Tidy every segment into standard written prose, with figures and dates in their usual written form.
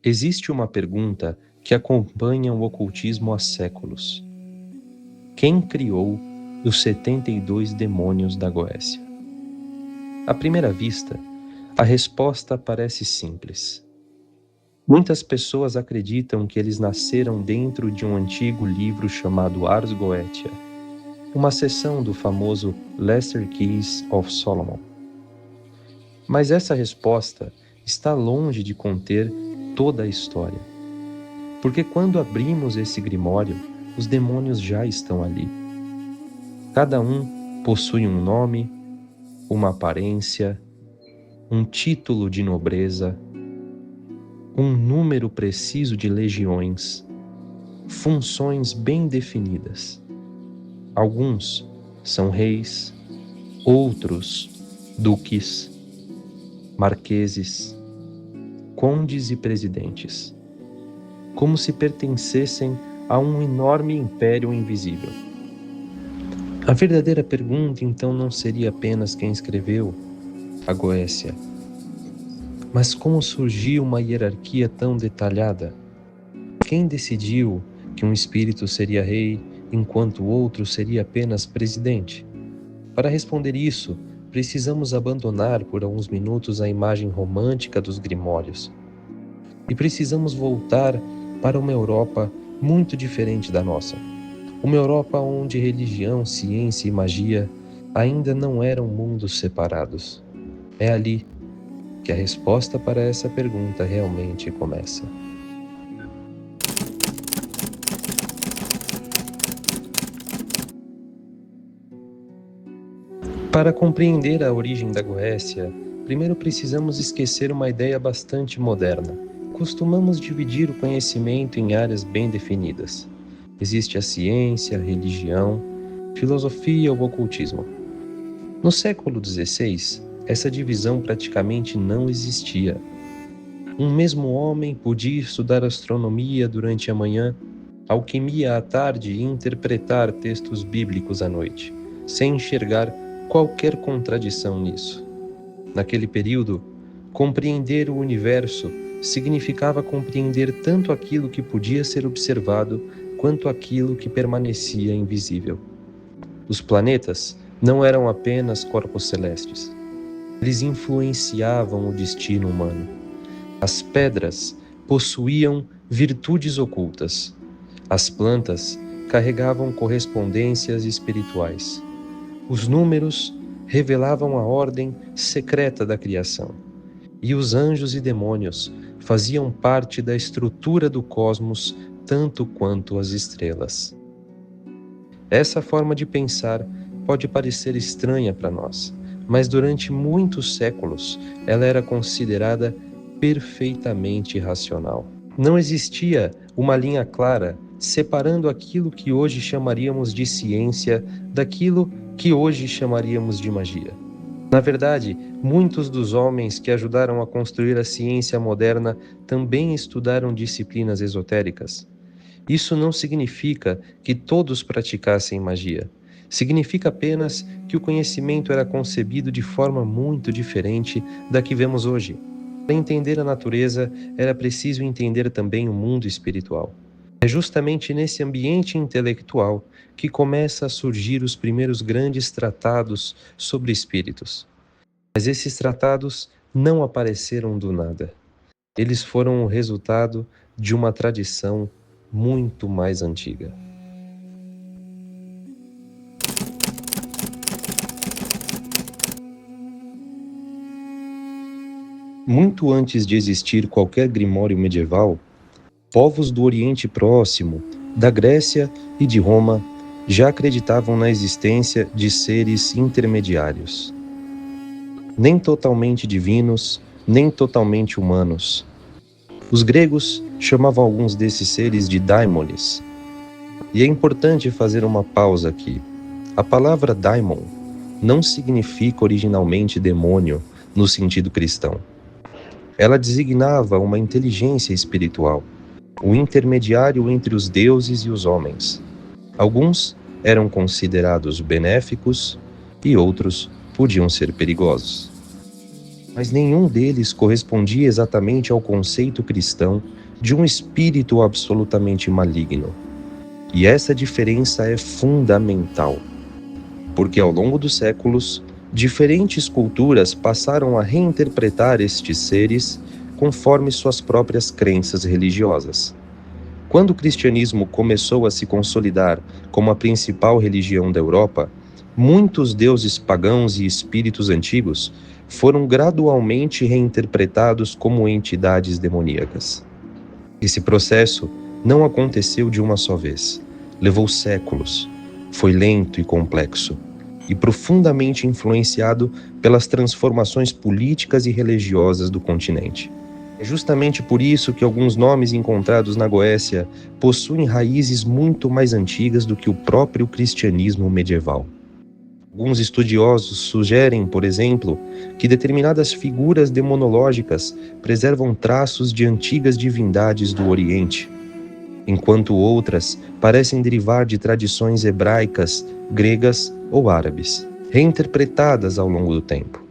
Existe uma pergunta que acompanha o ocultismo há séculos. Quem criou os 72 demônios da Goécia? À primeira vista, a resposta parece simples. Muitas pessoas acreditam que eles nasceram dentro de um antigo livro chamado Ars Goetia, uma seção do famoso Lesser Keys of Solomon. Mas essa resposta está longe de conter toda a história. Porque quando abrimos esse grimório, os demônios já estão ali. Cada um possui um nome, uma aparência, um título de nobreza, um número preciso de legiões, funções bem definidas. Alguns são reis, outros duques, marqueses, condes e presidentes, como se pertencessem a um enorme império invisível. A verdadeira pergunta, então, não seria apenas quem escreveu a Goécia, mas como surgiu uma hierarquia tão detalhada? Quem decidiu que um espírito seria rei, enquanto o outro seria apenas presidente? Para responder isso, precisamos abandonar por alguns minutos a imagem romântica dos grimórios. E precisamos voltar para uma Europa muito diferente da nossa. Uma Europa onde religião, ciência e magia ainda não eram mundos separados. É ali que a resposta para essa pergunta realmente começa. Para compreender a origem da Goécia, primeiro precisamos esquecer uma ideia bastante moderna. Costumamos dividir o conhecimento em áreas bem definidas. Existe a ciência, a religião, filosofia ou ocultismo. No século XVI, essa divisão praticamente não existia. Um mesmo homem podia estudar astronomia durante a manhã, alquimia à tarde e interpretar textos bíblicos à noite, sem enxergar qualquer contradição nisso. Naquele período, compreender o universo significava compreender tanto aquilo que podia ser observado quanto aquilo que permanecia invisível. Os planetas não eram apenas corpos celestes. Eles influenciavam o destino humano. As pedras possuíam virtudes ocultas. As plantas carregavam correspondências espirituais. Os números revelavam a ordem secreta da criação. E os anjos e demônios faziam parte da estrutura do cosmos tanto quanto as estrelas. Essa forma de pensar pode parecer estranha para nós, mas durante muitos séculos ela era considerada perfeitamente racional. Não existia uma linha clara separando aquilo que hoje chamaríamos de ciência daquilo que hoje chamaríamos de magia. Na verdade, muitos dos homens que ajudaram a construir a ciência moderna também estudaram disciplinas esotéricas. Isso não significa que todos praticassem magia. Significa apenas que o conhecimento era concebido de forma muito diferente da que vemos hoje. Para entender a natureza, era preciso entender também o mundo espiritual. É justamente nesse ambiente intelectual que começa a surgir os primeiros grandes tratados sobre espíritos. Mas esses tratados não apareceram do nada. Eles foram o resultado de uma tradição muito mais antiga. Muito antes de existir qualquer grimório medieval, povos do Oriente Próximo, da Grécia e de Roma já acreditavam na existência de seres intermediários. Nem totalmente divinos, nem totalmente humanos. Os gregos chamavam alguns desses seres de daimones. E é importante fazer uma pausa aqui. A palavra daimon não significa originalmente demônio no sentido cristão. Ela designava uma inteligência espiritual, o intermediário entre os deuses e os homens. Alguns eram considerados benéficos e outros podiam ser perigosos. mas nenhum deles correspondia exatamente ao conceito cristão de um espírito absolutamente maligno. E essa diferença é fundamental, porque ao longo dos séculos, diferentes culturas passaram a reinterpretar estes seres conforme suas próprias crenças religiosas. Quando o cristianismo começou a se consolidar como a principal religião da Europa, muitos deuses pagãos e espíritos antigos foram gradualmente reinterpretados como entidades demoníacas. Esse processo não aconteceu de uma só vez. Levou séculos. Foi lento e complexo, e profundamente influenciado pelas transformações políticas e religiosas do continente. É justamente por isso que alguns nomes encontrados na Goécia possuem raízes muito mais antigas do que o próprio cristianismo medieval. Alguns estudiosos sugerem, por exemplo, que determinadas figuras demonológicas preservam traços de antigas divindades do Oriente, enquanto outras parecem derivar de tradições hebraicas, gregas ou árabes, reinterpretadas ao longo do tempo.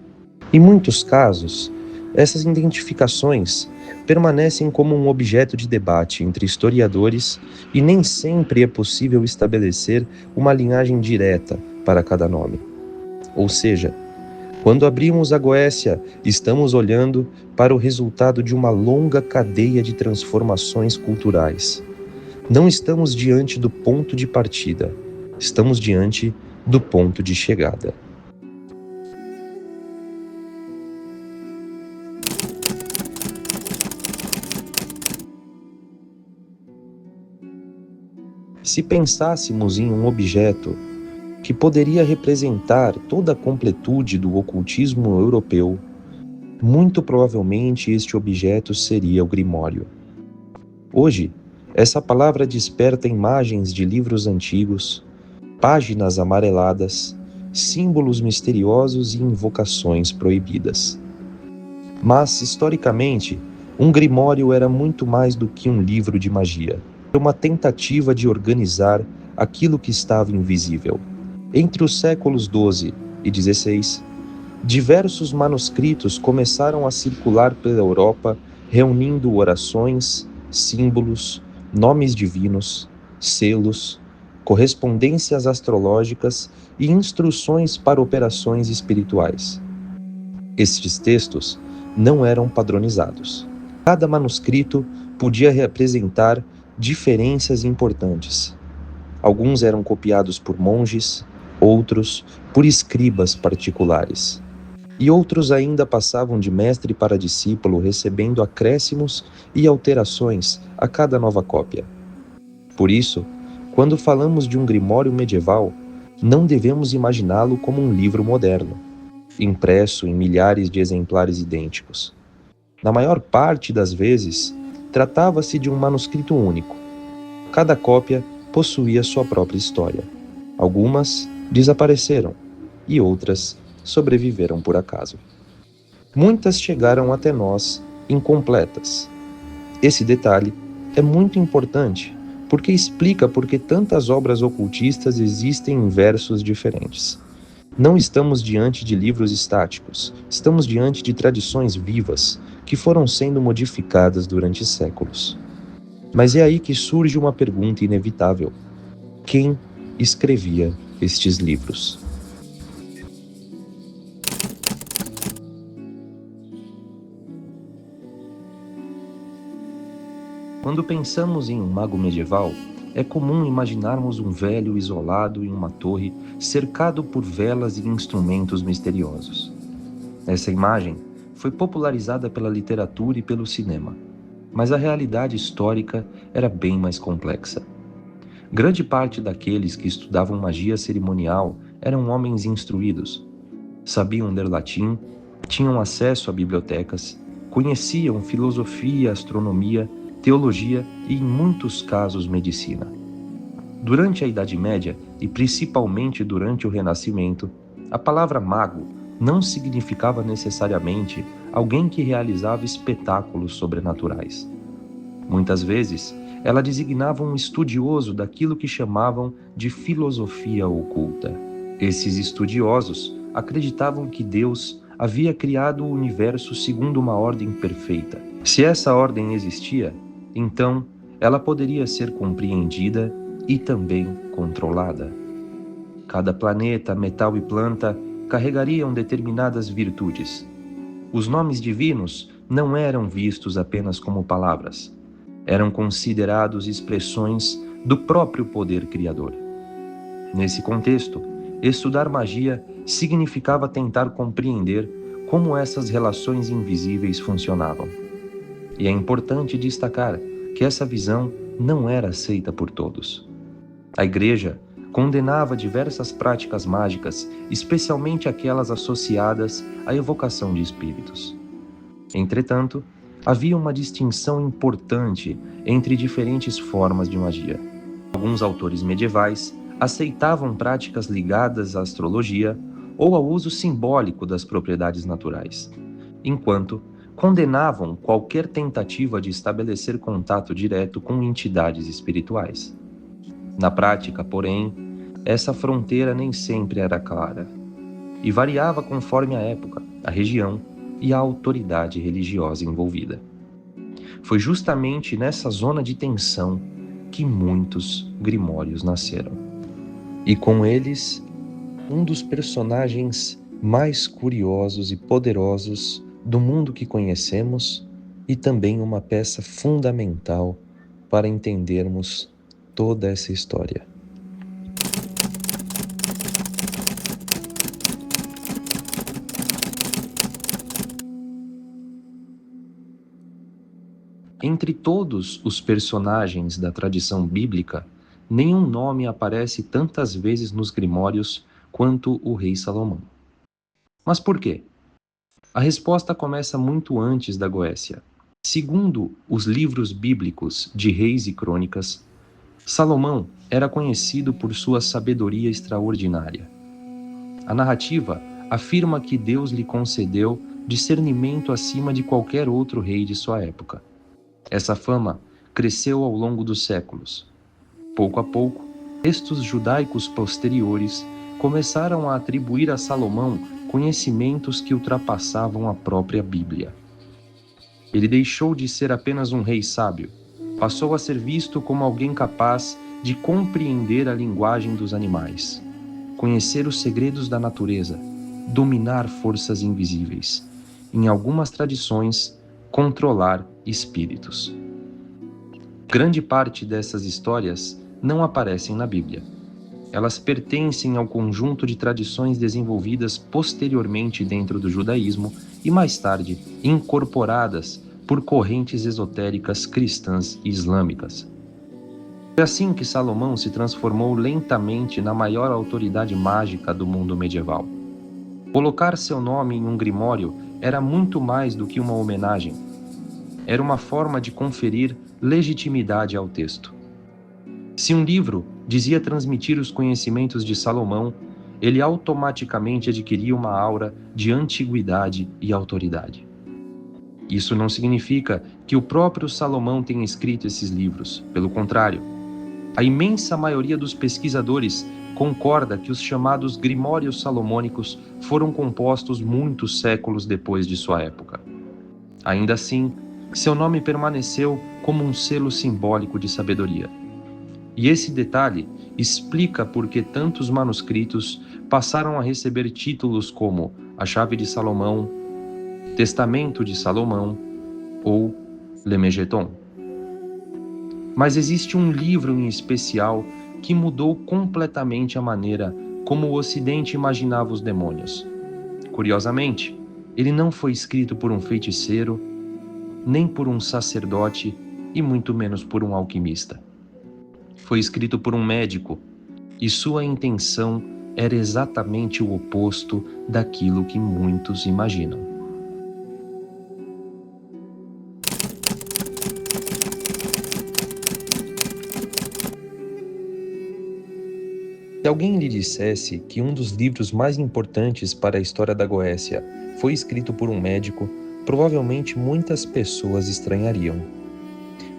Em muitos casos, essas identificações permanecem como um objeto de debate entre historiadores e nem sempre é possível estabelecer uma linhagem direta para cada nome. Ou seja, quando abrimos a Goécia, estamos olhando para o resultado de uma longa cadeia de transformações culturais. Não estamos diante do ponto de partida, estamos diante do ponto de chegada. Se pensássemos em um objeto que poderia representar toda a completude do ocultismo europeu, muito provavelmente este objeto seria o Grimório. Hoje, essa palavra desperta imagens de livros antigos, páginas amareladas, símbolos misteriosos e invocações proibidas. Mas, historicamente, um Grimório era muito mais do que um livro de magia. Era uma tentativa de organizar aquilo que estava invisível. Entre os séculos XII e XVI, diversos manuscritos começaram a circular pela Europa, reunindo orações, símbolos, nomes divinos, selos, correspondências astrológicas e instruções para operações espirituais. Estes textos não eram padronizados. Cada manuscrito podia representar diferenças importantes. Alguns eram copiados por monges, outros por escribas particulares. E outros ainda passavam de mestre para discípulo, recebendo acréscimos e alterações a cada nova cópia. Por isso, quando falamos de um grimório medieval, não devemos imaginá-lo como um livro moderno, impresso em milhares de exemplares idênticos. Na maior parte das vezes, tratava-se de um manuscrito único. Cada cópia possuía sua própria história. Algumas desapareceram e outras sobreviveram por acaso. Muitas chegaram até nós incompletas. Esse detalhe é muito importante porque explica por que tantas obras ocultistas existem em versos diferentes. Não estamos diante de livros estáticos, estamos diante de tradições vivas que foram sendo modificadas durante séculos. Mas é aí que surge uma pergunta inevitável: quem escrevia estes livros? Quando pensamos em um mago medieval, é comum imaginarmos um velho isolado em uma torre, cercado por velas e instrumentos misteriosos. Essa imagem foi popularizada pela literatura e pelo cinema, mas a realidade histórica era bem mais complexa. Grande parte daqueles que estudavam magia cerimonial eram homens instruídos. Sabiam ler latim, tinham acesso a bibliotecas, conheciam filosofia, astronomia, teologia e, em muitos casos, medicina. Durante a Idade Média, e principalmente durante o Renascimento, a palavra mago não significava necessariamente alguém que realizava espetáculos sobrenaturais. Muitas vezes, ela designava um estudioso daquilo que chamavam de filosofia oculta. Esses estudiosos acreditavam que Deus havia criado o universo segundo uma ordem perfeita. Se essa ordem existia, então ela poderia ser compreendida e também controlada. Cada planeta, metal e planta carregariam determinadas virtudes. Os nomes divinos não eram vistos apenas como palavras, eram considerados expressões do próprio poder criador. Nesse contexto, estudar magia significava tentar compreender como essas relações invisíveis funcionavam. E é importante destacar que essa visão não era aceita por todos. A Igreja condenava diversas práticas mágicas, especialmente aquelas associadas à evocação de espíritos. Entretanto, havia uma distinção importante entre diferentes formas de magia. Alguns autores medievais aceitavam práticas ligadas à astrologia ou ao uso simbólico das propriedades naturais, enquanto condenavam qualquer tentativa de estabelecer contato direto com entidades espirituais. Na prática, porém, essa fronteira nem sempre era clara e variava conforme a época, a região e a autoridade religiosa envolvida. Foi justamente nessa zona de tensão que muitos grimórios nasceram. E com eles, um dos personagens mais curiosos e poderosos do mundo que conhecemos e também uma peça fundamental para entendermos toda essa história. Entre todos os personagens da tradição bíblica, nenhum nome aparece tantas vezes nos grimórios quanto o rei Salomão. Mas por quê? A resposta começa muito antes da Goécia. Segundo os livros bíblicos de Reis e Crônicas, Salomão era conhecido por sua sabedoria extraordinária. A narrativa afirma que Deus lhe concedeu discernimento acima de qualquer outro rei de sua época. Essa fama cresceu ao longo dos séculos. Pouco a pouco, textos judaicos posteriores começaram a atribuir a Salomão conhecimentos que ultrapassavam a própria Bíblia. Ele deixou de ser apenas um rei sábio, passou a ser visto como alguém capaz de compreender a linguagem dos animais, conhecer os segredos da natureza, dominar forças invisíveis, em algumas tradições, controlar espíritos. Grande parte dessas histórias não aparecem na Bíblia. Elas pertencem ao conjunto de tradições desenvolvidas posteriormente dentro do judaísmo e mais tarde incorporadas por correntes esotéricas cristãs e islâmicas. Foi assim que Salomão se transformou lentamente na maior autoridade mágica do mundo medieval. Colocar seu nome em um grimório era muito mais do que uma homenagem. Era uma forma de conferir legitimidade ao texto. Se um livro dizia transmitir os conhecimentos de Salomão, ele automaticamente adquiria uma aura de antiguidade e autoridade. Isso não significa que o próprio Salomão tenha escrito esses livros. Pelo contrário, a imensa maioria dos pesquisadores concorda que os chamados Grimórios Salomônicos foram compostos muitos séculos depois de sua época. Ainda assim, seu nome permaneceu como um selo simbólico de sabedoria. E esse detalhe explica por que tantos manuscritos passaram a receber títulos como A Chave de Salomão, Testamento de Salomão ou Lemegeton. Mas existe um livro em especial que mudou completamente a maneira como o Ocidente imaginava os demônios. Curiosamente, ele não foi escrito por um feiticeiro, nem por um sacerdote e muito menos por um alquimista. Foi escrito por um médico, e sua intenção era exatamente o oposto daquilo que muitos imaginam. Se alguém lhe dissesse que um dos livros mais importantes para a história da Goécia foi escrito por um médico, provavelmente muitas pessoas estranhariam.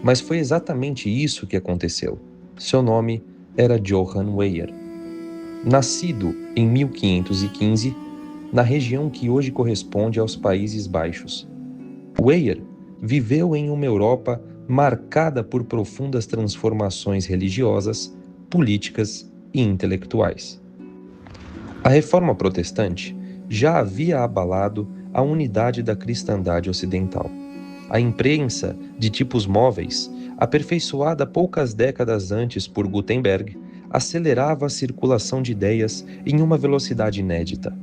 Mas foi exatamente isso que aconteceu. Seu nome era Johann Weyer. Nascido em 1515, na região que hoje corresponde aos Países Baixos. Weyer viveu em uma Europa marcada por profundas transformações religiosas, políticas e intelectuais. A Reforma Protestante já havia abalado a unidade da cristandade ocidental. A imprensa, de tipos móveis, aperfeiçoada poucas décadas antes por Gutenberg, acelerava a circulação de ideias em uma velocidade inédita.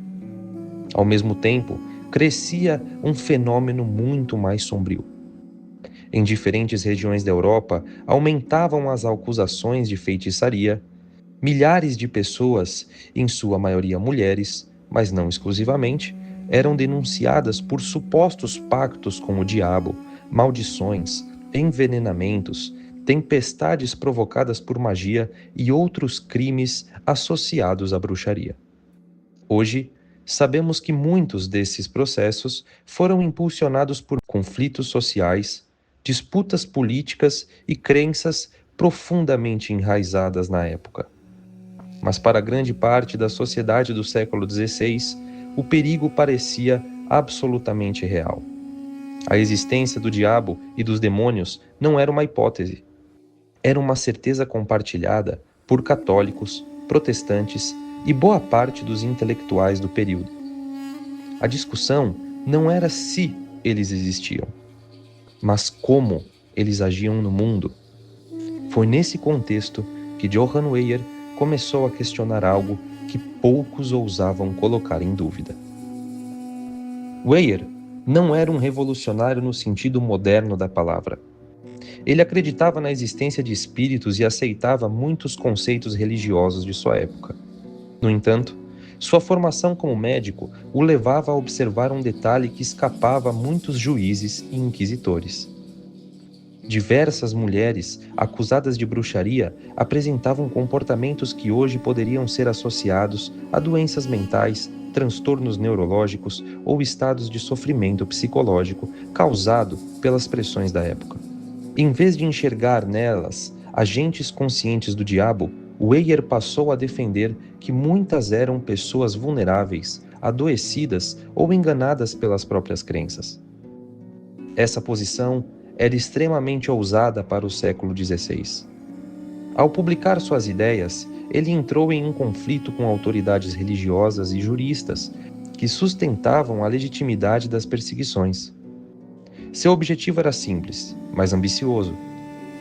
Ao mesmo tempo, crescia um fenômeno muito mais sombrio. Em diferentes regiões da Europa, aumentavam as acusações de feitiçaria. Milhares de pessoas, em sua maioria mulheres, mas não exclusivamente, eram denunciadas por supostos pactos com o diabo, maldições, envenenamentos, tempestades provocadas por magia e outros crimes associados à bruxaria. Hoje, sabemos que muitos desses processos foram impulsionados por conflitos sociais, disputas políticas e crenças profundamente enraizadas na época. Mas para grande parte da sociedade do século XVI, o perigo parecia absolutamente real. A existência do diabo e dos demônios não era uma hipótese. Era uma certeza compartilhada por católicos, protestantes e boa parte dos intelectuais do período. A discussão não era se eles existiam, mas como eles agiam no mundo. Foi nesse contexto que Johann Weyer começou a questionar algo que poucos ousavam colocar em dúvida. Weyer não era um revolucionário no sentido moderno da palavra. Ele acreditava na existência de espíritos e aceitava muitos conceitos religiosos de sua época. No entanto, sua formação como médico o levava a observar um detalhe que escapava a muitos juízes e inquisitores. Diversas mulheres acusadas de bruxaria apresentavam comportamentos que hoje poderiam ser associados a doenças mentais, transtornos neurológicos ou estados de sofrimento psicológico causado pelas pressões da época. Em vez de enxergar nelas agentes conscientes do diabo, Weyer passou a defender que muitas eram pessoas vulneráveis, adoecidas ou enganadas pelas próprias crenças. Essa posição era extremamente ousada para o século XVI. Ao publicar suas ideias, ele entrou em um conflito com autoridades religiosas e juristas que sustentavam a legitimidade das perseguições. Seu objetivo era simples, mas ambicioso: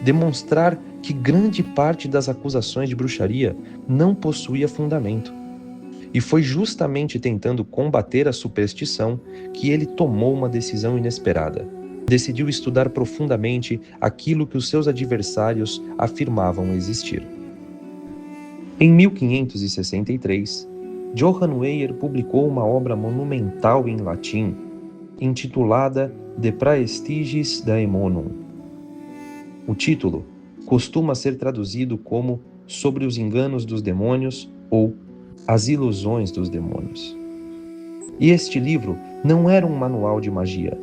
demonstrar que grande parte das acusações de bruxaria não possuía fundamento. E foi justamente tentando combater a superstição que ele tomou uma decisão inesperada. Decidiu estudar profundamente aquilo que os seus adversários afirmavam existir. Em 1563, Johann Weyer publicou uma obra monumental em latim, intitulada De Praestiges Daemonum. O título costuma ser traduzido como Sobre os Enganos dos Demônios ou As Ilusões dos Demônios. E este livro não era um manual de magia,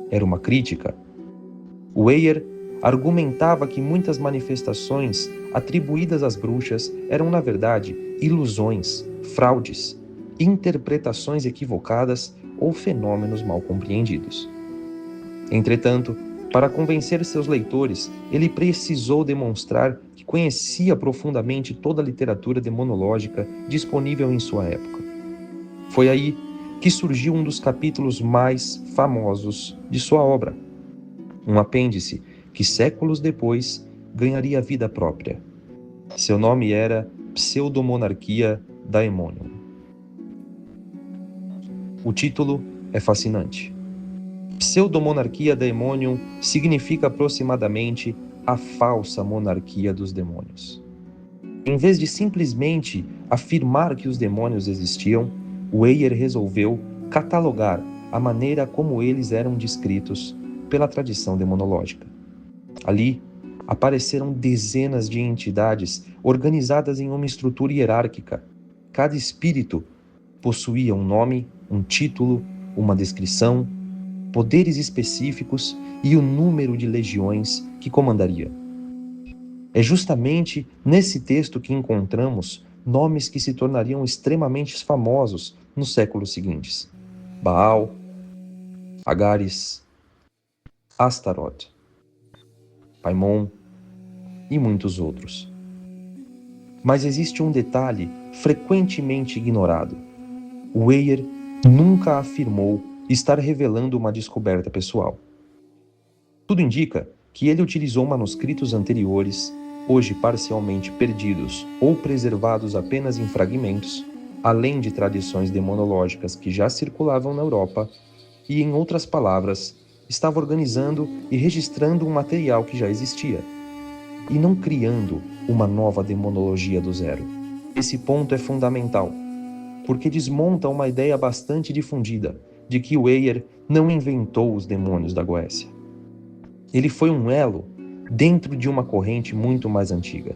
era uma crítica. Weyer argumentava que muitas manifestações atribuídas às bruxas eram, na verdade, ilusões, fraudes, interpretações equivocadas ou fenômenos mal compreendidos. Entretanto, para convencer seus leitores, ele precisou demonstrar que conhecia profundamente toda a literatura demonológica disponível em sua época. Foi aí que surgiu um dos capítulos mais famosos de sua obra, um apêndice que séculos depois ganharia vida própria. Seu nome era Pseudomonarchia Daemonium. O título é fascinante. Pseudomonarchia Daemonium significa aproximadamente a falsa monarquia dos demônios. Em vez de simplesmente afirmar que os demônios existiam, Weyer resolveu catalogar a maneira como eles eram descritos pela tradição demonológica. Ali, apareceram dezenas de entidades organizadas em uma estrutura hierárquica. Cada espírito possuía um nome, um título, uma descrição, poderes específicos e o número de legiões que comandaria. É justamente nesse texto que encontramos nomes que se tornariam extremamente famosos nos séculos seguintes: Baal, Agares, Astaroth, Paimon e muitos outros. Mas existe um detalhe frequentemente ignorado. Weir nunca afirmou estar revelando uma descoberta pessoal. Tudo indica que ele utilizou manuscritos anteriores, hoje parcialmente perdidos ou preservados apenas em fragmentos, além de tradições demonológicas que já circulavam na Europa, e, em outras palavras, estava organizando e registrando um material que já existia, e não criando uma nova demonologia do zero. Esse ponto é fundamental, porque desmonta uma ideia bastante difundida de que Weir não inventou os demônios da Goécia. Ele foi um elo dentro de uma corrente muito mais antiga.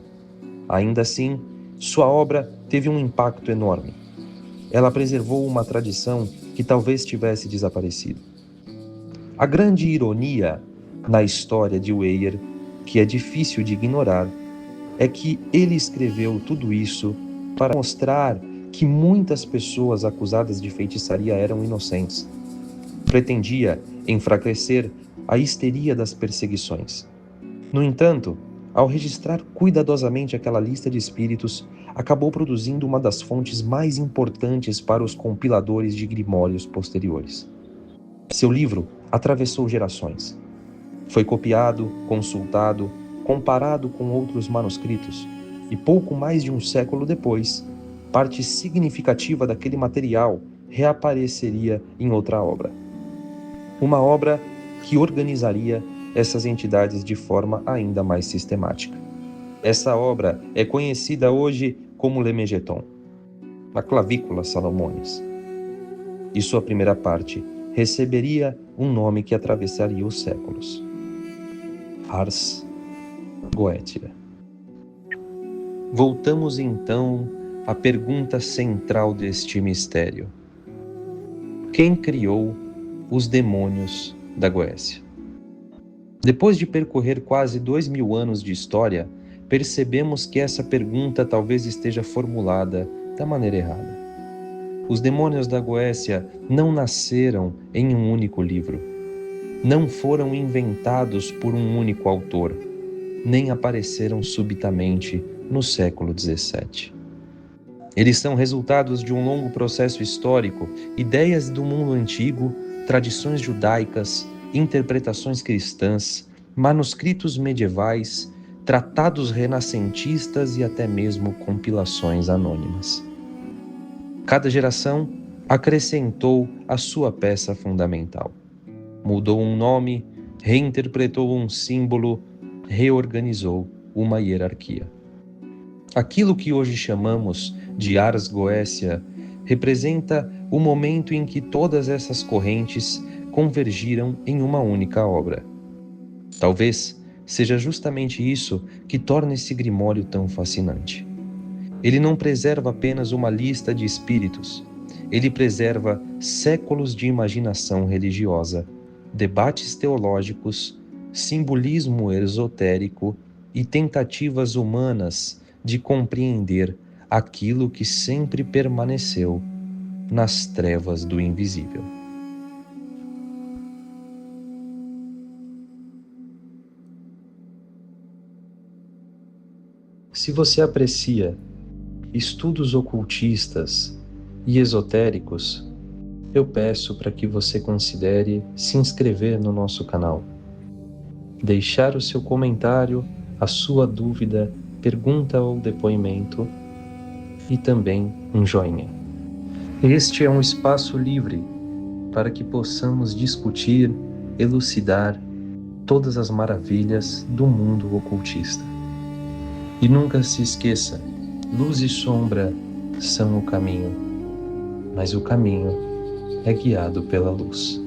Ainda assim, sua obra teve um impacto enorme. Ela preservou uma tradição que talvez tivesse desaparecido. A grande ironia na história de Weir, que é difícil de ignorar, é que ele escreveu tudo isso para mostrar que muitas pessoas acusadas de feitiçaria eram inocentes. Pretendia enfraquecer a histeria das perseguições. No entanto, ao registrar cuidadosamente aquela lista de espíritos, acabou produzindo uma das fontes mais importantes para os compiladores de grimórios posteriores. Seu livro atravessou gerações. Foi copiado, consultado, comparado com outros manuscritos, e pouco mais de um século depois, parte significativa daquele material reapareceria em outra obra. Uma obra que organizaria essas entidades de forma ainda mais sistemática. Essa obra é conhecida hoje como Lemegeton, a Clavícula Salomonis. E sua primeira parte receberia um nome que atravessaria os séculos: Ars Goetia. Voltamos então à pergunta central deste mistério: quem criou os demônios da Goécia? Depois de percorrer quase 2000 anos de história, percebemos que essa pergunta talvez esteja formulada da maneira errada. Os demônios da Goécia não nasceram em um único livro, não foram inventados por um único autor, nem apareceram subitamente no século XVII. Eles são resultados de um longo processo histórico, ideias do mundo antigo, tradições judaicas, interpretações cristãs, manuscritos medievais, tratados renascentistas e até mesmo compilações anônimas. Cada geração acrescentou a sua peça fundamental. Mudou um nome, reinterpretou um símbolo, reorganizou uma hierarquia. Aquilo que hoje chamamos de Ars Goetia representa o momento em que todas essas correntes convergiram em uma única obra. Talvez seja justamente isso que torna esse grimório tão fascinante. Ele não preserva apenas uma lista de espíritos, ele preserva séculos de imaginação religiosa, debates teológicos, simbolismo esotérico e tentativas humanas de compreender aquilo que sempre permaneceu nas trevas do invisível. Se você aprecia estudos ocultistas e esotéricos, eu peço para que você considere se inscrever no nosso canal, deixar o seu comentário, a sua dúvida, pergunta ou depoimento e também um joinha. Este é um espaço livre para que possamos discutir, elucidar todas as maravilhas do mundo ocultista. E nunca se esqueça, luz e sombra são o caminho, mas o caminho é guiado pela luz.